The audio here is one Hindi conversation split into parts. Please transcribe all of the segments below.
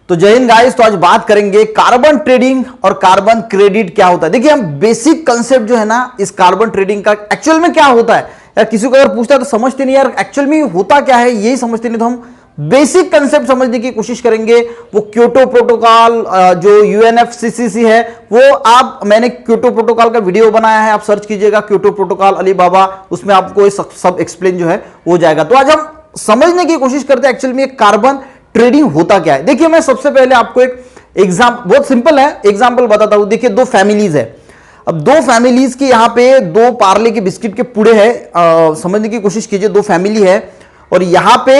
तो जय हिंद गाइस। तो आज बात करेंगे कार्बन ट्रेडिंग और कार्बन क्रेडिट क्या होता है। देखिए हम बेसिक कंसेप्ट जो है ना इस कार्बन ट्रेडिंग का एक्चुअल में क्या होता है, यार किसी को अगर पूछता है तो समझते नहीं यार एक्चुअल में होता क्या है, यही समझते नहीं। तो हम बेसिक कंसेप्ट समझने की कोशिश करेंगे। वो क्योटो प्रोटोकॉल जो यूएनएफसीसीसी है वो मैंने क्योटो प्रोटोकॉल का वीडियो बनाया है, आप सर्च कीजिएगा क्योटो प्रोटोकॉल अली बाबा, उसमें आपको सब एक्सप्लेन जो है हो जाएगा। तो आज हम समझने की कोशिश करते हैं एक्चुअल में कार्बन ट्रेडिंग होता क्या है। देखिए मैं सबसे पहले आपको एक एग्जाम्पल, बहुत सिंपल है, एग्जाम्पल बताता हूं। देखिए दो फैमिलीज है, अब दो फैमिलीज के यहां पे दो पार्ले के बिस्किट के पुड़े हैं, समझने की कोशिश कीजिए। दो फैमिली है और यहां पे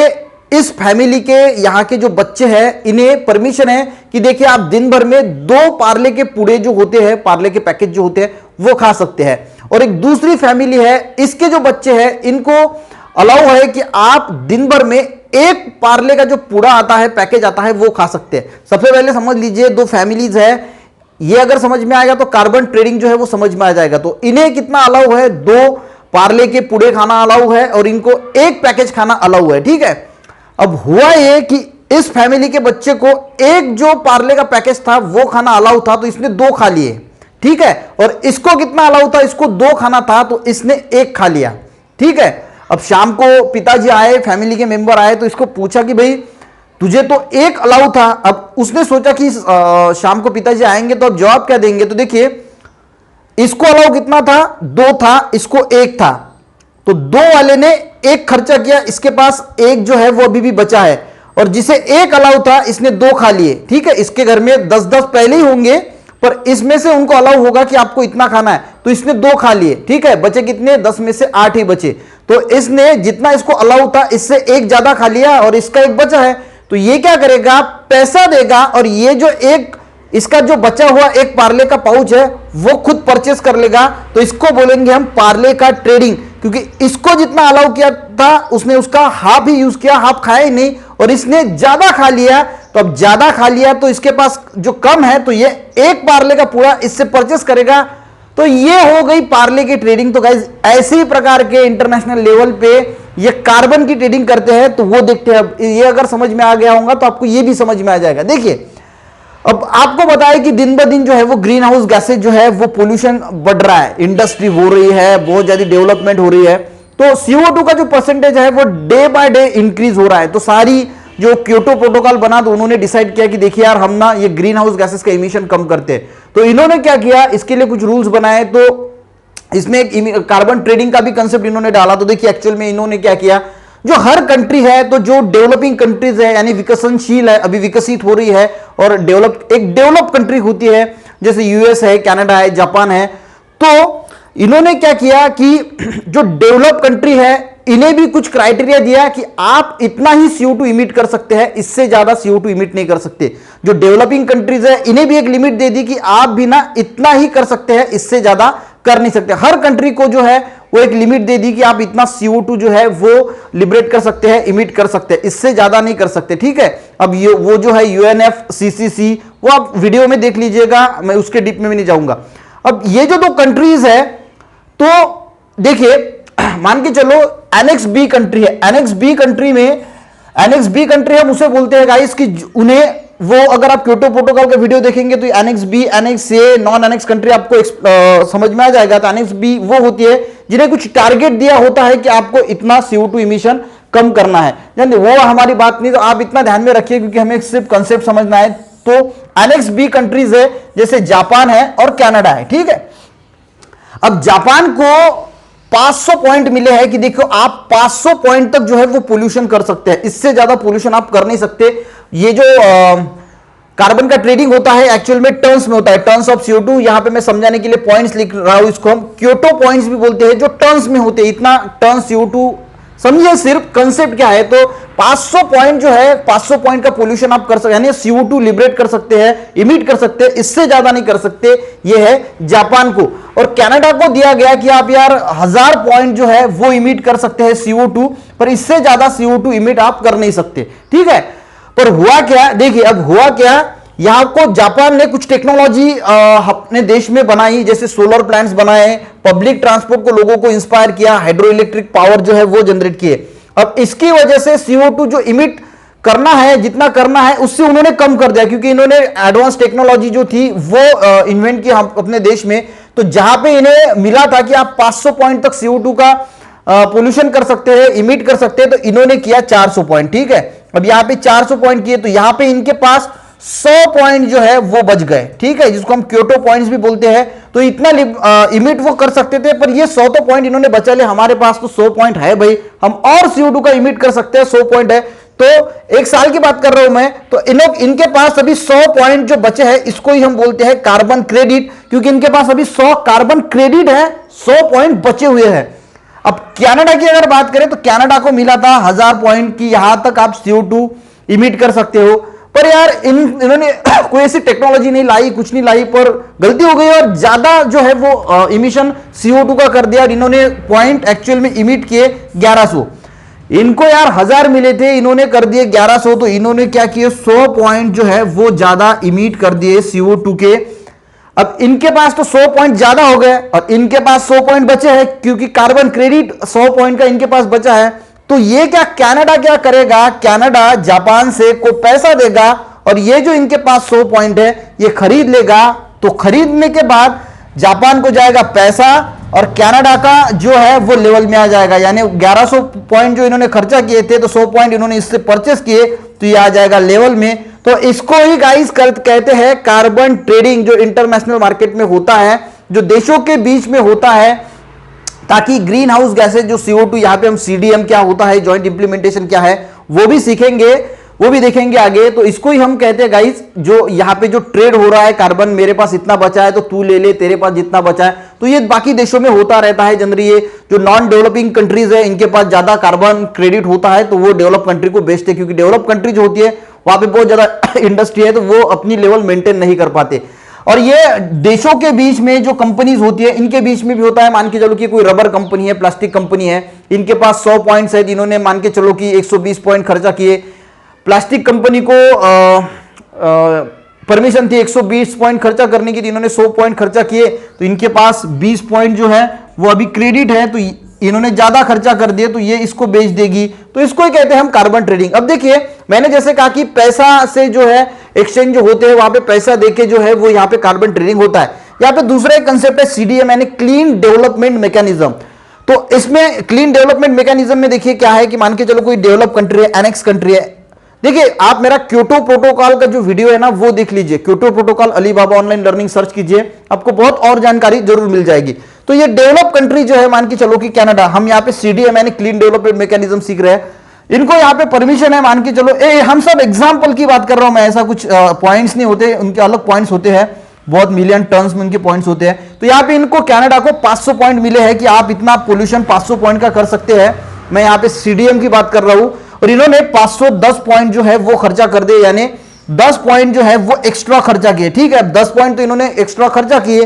इस फैमिली के यहां के जो बच्चे हैं इन्हें परमिशन है कि देखिए आप दिन भर में दो पार्ले के पुड़े जो होते हैं, पार्ले के पैकेट जो होते हैं वो खा सकते हैं। और एक दूसरी फैमिली है, इसके जो बच्चे हैं इनको अलाउ है कि आप दिन भर में एक पार्ले का जो पूड़ा आता है, पैकेज आता है, वो खा सकते हैं। सबसे पहले समझ लीजिए दो फैमिलीज है, ये अगर समझ में आएगा तो कार्बन ट्रेडिंग जो है वो समझ में आ जाएगा। तो इन्हें कितना अलाउ है, दो पार्ले के पूड़े खाना अलाउ है और इनको एक पैकेज खाना अलाउ है, ठीक है। अब हुआ ये कि इस फैमिली के बच्चे को एक जो पार्ले का पैकेज था वो खाना अलाउ था, तो इसने दो खा लिए, ठीक है। और इसको कितना अलाउ था, इसको दो खाना था तो इसने एक खा लिया, ठीक है। अब शाम को पिताजी आए, फैमिली के मेंबर आए, तो इसको पूछा कि भाई तुझे तो एक अलाउ था। अब उसने सोचा कि शाम को पिताजी आएंगे तो अब जवाब क्या देंगे। तो देखिए इसको अलाउ कितना था, दो था, इसको एक था, तो दो वाले ने एक खर्चा किया, इसके पास एक जो है वो अभी भी बचा है। और जिसे एक अलाउ था इसने दो खा लिए, ठीक है। इसके घर में 10-10 पहले ही होंगे पर इसमें से उनको अलाउ होगा कि आपको इतना खाना है, तो इसने दो खा लिए, ठीक है। बचे कितने, 10 में से 8 ही बचे। तो इसने जितना इसको अलाउ था इससे एक ज्यादा खा लिया और इसका एक बचा है। तो ये क्या करेगा, पैसा देगा और ये जो एक इसका जो बचा हुआ एक पार्ले का पाउच है वो खुद परचेस कर लेगा। तो इसको बोलेंगे हम पार्ले का ट्रेडिंग, क्योंकि इसको जितना अलाउ किया था उसने उसका हाफ ही यूज किया, हाफ खाया ही नहीं, और इसने ज्यादा खा लिया। तो अब ज्यादा खा लिया तो इसके पास जो कम है तो ये एक पार्ले का पूरा इससे परचेस करेगा। तो ये हो गई पार्ले की ट्रेडिंग। तो गाइस ऐसे ही प्रकार के इंटरनेशनल लेवल पे ये कार्बन की ट्रेडिंग करते हैं, तो वो देखते हैं। अब ये अगर समझ में आ गया होगा तो आपको ये भी समझ में आ जाएगा। देखिए अब आपको बताया कि दिन ब दिन जो है वो ग्रीन हाउस गैसेज जो है वो पोल्यूशन बढ़ रहा है, इंडस्ट्री हो रही है, बहुत ज्यादा डेवलपमेंट हो रही है, तो CO2 का जो परसेंटेज है वो डे बाय डे इंक्रीज हो रहा है। तो सारी जो क्योटो प्रोटोकॉल बना तो उन्होंने डिसाइड किया कि देखिए यार हम ना ये ग्रीन हाउस गैसेस का इमिशन कम करते हैं। तो इन्होंने क्या किया, इसके लिए कुछ रूल्स बनाए। तो इसमें एक कार्बन ट्रेडिंग का भी कंसेप्ट इन्होंने डाला। तो देखिए एक्चुअल में इन्होंने क्या किया, जो हर कंट्री है, तो जो डेवलपिंग कंट्रीज है यानी विकसनशील है, अभी विकसित हो रही है, और एक डेवलप कंट्री होती है जैसे यूएस है, कनाडा है, जापान है। तो इन्होंने क्या किया कि जो डेवलप कंट्री है इन्हें भी कुछ क्राइटेरिया दिया कि आप इतना ही CO2 इमिट कर सकते हैं, इससे ज्यादा CO2 इमिट नहीं कर सकते। जो डेवलपिंग कंट्रीज है इन्हें भी एक लिमिट दे दी कि आप भी ना इतना ही कर सकते हैं, इससे ज्यादा कर नहीं सकते। हर कंट्री को जो है वो एक लिमिट दे दी कि आप इतना CO2 जो है वो लिबरेट कर सकते हैं, इमिट कर सकते हैं, इससे ज्यादा नहीं कर सकते, ठीक है। अब ये वो जो है UNFCCC वो आप वीडियो में देख लीजिएगा, मैं उसके डीप में भी नहीं जाऊंगा। अब ये जो दो कंट्रीज है, तो देखिए मान के चलो एनेक्स बी कंट्री है, एनेक्स बी कंट्री हम उसे बोलते हैं गाइस कि उन्हें वो अगर आप क्योटो प्रोटोकॉल का वीडियो देखेंगे तो एनेक्स बी, एनेक्स ए, नॉन एनेक्स कंट्री आपको समझ में आ जाएगा। तो एनेक्स बी वो होती है जिन्हें कुछ टारगेट दिया होता है कि आपको इतना CO2 इमिशन कम करना है। जानते वो हमारी बात नहीं, तो आप इतना ध्यान में रखिए क्योंकि हमें सिर्फ कंसेप्ट समझना है। तो एनेक्स बी कंट्रीज है जैसे जापान है और कनाडा है, ठीक है। अब जापान को 500 पॉइंट मिले हैं कि देखो आप 500 पॉइंट तक जो है वो पोल्यूशन कर सकते हैं, इससे ज्यादा पोल्यूशन आप कर नहीं सकते। ये जो कार्बन का ट्रेडिंग होता है एक्चुअल में टर्न्स में होता है, टर्न्स ऑफ CO2। यहां पे मैं समझाने के लिए पॉइंट्स लिख रहा हूं, इसको हम क्योटो पॉइंट्स भी बोलते हैं, जो टर्न्स में होते हैं। इतना टर्न CO2 समझिए, सिर्फ कंसेप्ट क्या है। तो 500 पॉइंट जो है, 500 पॉइंट का पोल्यूशन आप कर सकते हैं, यानी CO2 लिबरेट कर सकते हैं, इमिट कर सकते हैं, इससे ज्यादा नहीं कर सकते। ये है जापान को। और कनाडा को दिया गया कि आप यार 1000 पॉइंट जो है वो इमिट कर सकते हैं CO2, पर इससे ज्यादा CO2 इमिट आप कर नहीं सकते, ठीक है। पर हुआ क्या, देखिए अब हुआ क्या, यहां को जापान ने कुछ टेक्नोलॉजी अपने देश में बनाई, जैसे सोलर प्लांट्स बनाए, पब्लिक ट्रांसपोर्ट को लोगों को इंस्पायर किया, हाइड्रो इलेक्ट्रिक पावर जो है वो जनरेट किए। अब इसकी वजह से CO2 जो इमिट करना है, जितना करना है उससे उन्होंने कम कर दिया, क्योंकि इन्होंने एडवांस टेक्नोलॉजी जो थी वो इन्वेंट की हम अपने देश में। तो जहां पे इन्हें मिला था कि आप 500 पॉइंट तक CO2 का पोल्यूशन कर सकते हैं, इमिट कर सकते हैं, तो इन्होंने किया 400 पॉइंट। ठीक है, अब यहां पे 400 पॉइंट किए, तो यहां पे इनके पास 100 पॉइंट जो है वो बच गए। ठीक है, जिसको हम क्योटो पॉइंट्स भी बोलते हैं। तो इतना इमिट वो कर सकते थे, पर ये 100 तो पॉइंट इन्होंने बचा लिया। हमारे पास तो 100 पॉइंट है भाई, हम और CO2 का इमिट कर सकते हैं, 100 पॉइंट है। तो एक साल की बात कर रहा हूं मैं, तो इनके पास अभी 100 पॉइंट जो बचे हैं, इसको ही हम बोलते हैं कार्बन क्रेडिट, क्योंकि इनके पास अभी 100 कार्बन क्रेडिट है, 100 पॉइंट बचे हुए हैं। अब कनाडा की अगर बात करें, तो कनाडा को मिला था 1000 पॉइंट की, यहां तक आप CO2 इमिट कर सकते हो। पर यार इन्होंने कोई ऐसी टेक्नोलॉजी नहीं लाई, कुछ नहीं लाई, पर गलती हो गई और ज्यादा जो है वो इमिशन CO2 का कर दिया, और इन्होंने पॉइंट एक्चुअल में इमिट किए 1100। इनको यार 1000 मिले थे, इन्होंने कर दिए 1100। तो इन्होंने क्या किए, 100 पॉइंट जो है वो ज्यादा इमिट कर दिए CO2 के। अब इनके पास तो 100 पॉइंट ज्यादा हो गए, और इनके पास 100 पॉइंट बचे हैं, क्योंकि कार्बन क्रेडिट 100 पॉइंट का इनके पास बचा है। तो ये क्या कनाडा क्या करेगा, कनाडा जापान से को पैसा देगा, और ये जो इनके पास 100 पॉइंट है ये खरीद लेगा। तो खरीदने के बाद जापान को जाएगा पैसा, और कनाडा का जो है वो लेवल में आ जाएगा। यानी 1100 पॉइंट जो इन्होंने खर्चा किए थे, तो 100 पॉइंट इन्होंने इससे परचेस किए, तो ये आ जाएगा लेवल में। तो इसको ही गाइस कहते हैं कार्बन ट्रेडिंग, जो इंटरनेशनल मार्केट में होता है, जो देशों के बीच में होता है, ताकि ग्रीन हाउस गैसेज जो CO2, यहां पे हम CDM क्या होता है, जॉइंट इंप्लीमेंटेशन क्या है, वो भी सीखेंगे, वो भी देखेंगे आगे। तो इसको ही हम कहते हैं गाइस, जो यहां पे जो ट्रेड हो रहा है कार्बन, मेरे पास इतना बचा है तो तू ले ले, तेरे पास जितना बचा है, तो ये बाकी देशों में होता रहता है जनरली। ये जो नॉन डेवलपिंग कंट्रीज है, इनके पास ज्यादा कार्बन क्रेडिट होता है, तो वो डेवलप कंट्री को बेचते हैं, क्योंकि डेवलप कंट्री जो होती है वहां पे बहुत ज्यादा इंडस्ट्री है, तो वो अपनी लेवल मेंटेन नहीं कर पाते। और ये देशों के बीच में जो कंपनीज होती है, इनके बीच में भी होता है। मान के चलो कि कोई रबर कंपनी है, प्लास्टिक कंपनी है, इनके पास 100 पॉइंट्स है, इन्होंने मान के चलो कि 120 पॉइंट खर्चा किए। प्लास्टिक कंपनी को परमिशन थी 120 पॉइंट खर्चा करने की, इन्होंने 100 पॉइंट खर्चा किए, तो इनके पास 20 पॉइंट जो है वो अभी क्रेडिट है, तो इन्होंने ज्यादा खर्चा कर दिए, तो ये इसको बेच देगी। तो इसको ही कहते हैं हम कार्बन ट्रेडिंग। अब देखिए, मैंने जैसे कहा कि पैसा से जो है एक्सचेंज जो होते हैं, वहां पे पैसा देके जो है वो यहाँ पे कार्बन ट्रेडिंग होता है। यहाँ पे दूसरा एक कंसेप्ट है CDM, यानी क्लीन डेवलपमेंट मैकेनिज्म। तो इसमें क्लीन डेवलपमेंट मैकेनिज्म में देखिए क्या है कि मान के चलो कोई डेवलप कंट्री है, एनेक्स कंट्री है। देखिए, आप मेरा क्योटो प्रोटोकॉल का जो वीडियो है ना वो देख लीजिए, Kyoto protocol, Alibaba online learning search कीजिए, आपको बहुत और जानकारी जरूर मिल जाएगी। तो ये डेवलप कंट्री जो है, मान के चलो कि कनाडा, हम यहाँ पे CDM यानी क्लीन डेवलपमेंट मैकेनिज्म सीख रहे हैं, इनको यहाँ पे परमिशन है, मान के चलो हम सब एग्जाम्पल की बात कर रहा हूं मैं, ऐसा कुछ पॉइंट्स नहीं होते, उनके अलग पॉइंट्स होते हैं, बहुत मिलियन टन्स में उनके पॉइंट्स होते हैं। तो यहाँ पे इनको कनाडा को 500 पॉइंट मिले हैं कि आप इतना पोल्यूशन 500 पॉइंट का कर सकते हैं। मैं यहाँ पे CDM की बात कर रहा हूं, और इन्होंने 510 पॉइंट जो है वो खर्चा कर दिए, यानी 10 पॉइंट जो है वो एक्स्ट्रा खर्चा किए। ठीक है, 10 पॉइंट तो इन्होंने एक्स्ट्रा खर्चा किए।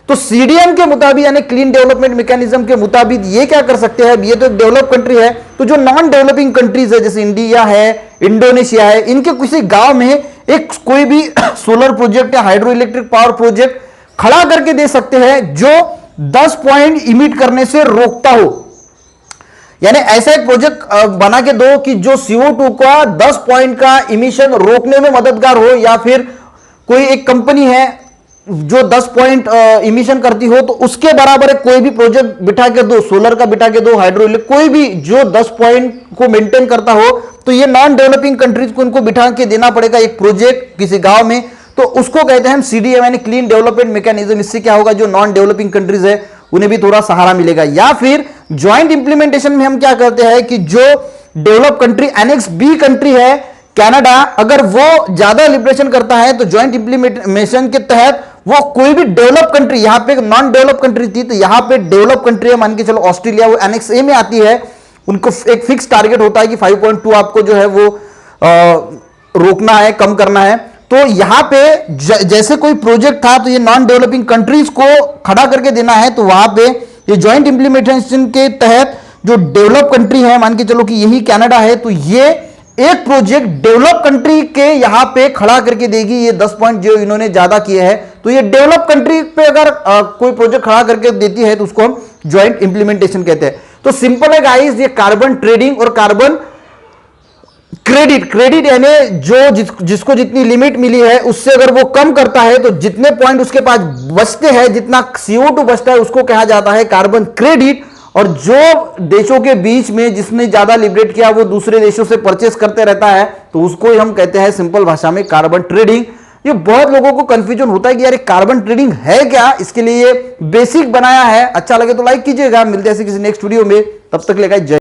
तो CDM के मुताबिक, यानी क्लीन डेवलपमेंट मैकेनिज्म के मुताबिक, ये क्या कर सकते हैं, ये तो एक डेवलप कंट्री है, तो जो नॉन डेवलपिंग कंट्रीज है, जैसे इंडिया है, इंडोनेशिया है, इनके किसी गांव में एक कोई भी सोलर प्रोजेक्ट या हाइड्रो इलेक्ट्रिक पावर प्रोजेक्ट खड़ा करके दे सकते हैं, जो 10 पॉइंट इमिट करने से रोकता हो। यानी ऐसा एक प्रोजेक्ट बना के दो कि जो CO2 का 10 पॉइंट का इमिशन रोकने में मददगार हो, या फिर कोई एक कंपनी है जो 10 पॉइंट इमिशन करती हो, तो उसके बराबर कोई भी प्रोजेक्ट बिठा के दो, सोलर का बिठा के दो, हाइड्रो इलेक्ट्रिक, कोई भी जो 10 पॉइंट को मेंटेन करता हो, तो ये नॉन डेवलपिंग कंट्रीज को उनको बिठा के देना पड़ेगा एक प्रोजेक्ट किसी गांव में। तो उसको कहते हैं हम CDM यानी क्लीन डेवलपमेंट मैकेनिज्म। इससे क्या होगा, जो नॉन डेवलपिंग कंट्रीज है उन्हें भी थोड़ा सहारा मिलेगा। या फिर ज्वाइंट इंप्लीमेंटेशन में हम क्या करते हैं कि जो develop country annex B country है कनाडा, अगर वो ज्यादा लिबरेशन करता है, तो ज्वाइंट इंप्लीमेंटेशन के तहत वो कोई भी डेवलप कंट्री, यहां पे नॉन डेवलप कंट्री थी, तो यहां पे डेवलप कंट्री है, मान के चलो ऑस्ट्रेलिया, वो एनेक्स A में आती है, उनको एक फिक्स टारगेट होता है कि 5.2 आपको जो है वो रोकना है, कम करना है। तो यहां पे जैसे कोई प्रोजेक्ट था, तो ये नॉन डेवलपिंग कंट्रीज को खड़ा करके देना है, तो वहां पे ये ज्वाइंट इंप्लीमेंटेशन के तहत जो डेवलप कंट्री है, मान के चलो कि यही कनाडा है, तो ये एक प्रोजेक्ट डेवलप कंट्री के यहां पे खड़ा करके देगी। ये 10 पॉइंट जो इन्होंने ज्यादा किए हैं, तो ये डेवलप कंट्री पे अगर कोई प्रोजेक्ट खड़ा करके देती है, तो उसको हम ज्वाइंट इंप्लीमेंटेशन कहते हैं। तो सिंपल है गाइस, ये कार्बन ट्रेडिंग और कार्बन क्रेडिट क्रेडिट यानी जिसको जितनी लिमिट मिली है उससे अगर वो कम करता है तो जितने पॉइंट उसके पास बचते हैं, जितना CO2 बचता है, उसको कहा जाता है कार्बन क्रेडिट। और जो देशों के बीच में जिसने ज्यादा लिबरेट किया वो दूसरे देशों से परचेस करते रहता है, तो उसको ही हम कहते हैं सिंपल भाषा में कार्बन ट्रेडिंग। ये बहुत लोगों को कंफ्यूजन होता है कि यार कार्बन ट्रेडिंग है क्या, इसके लिए बेसिक बनाया है। अच्छा लगे तो लाइक कीजिएगा। मिलते हैं किसी नेक्स्ट वीडियो में, तब तक लेकर जय।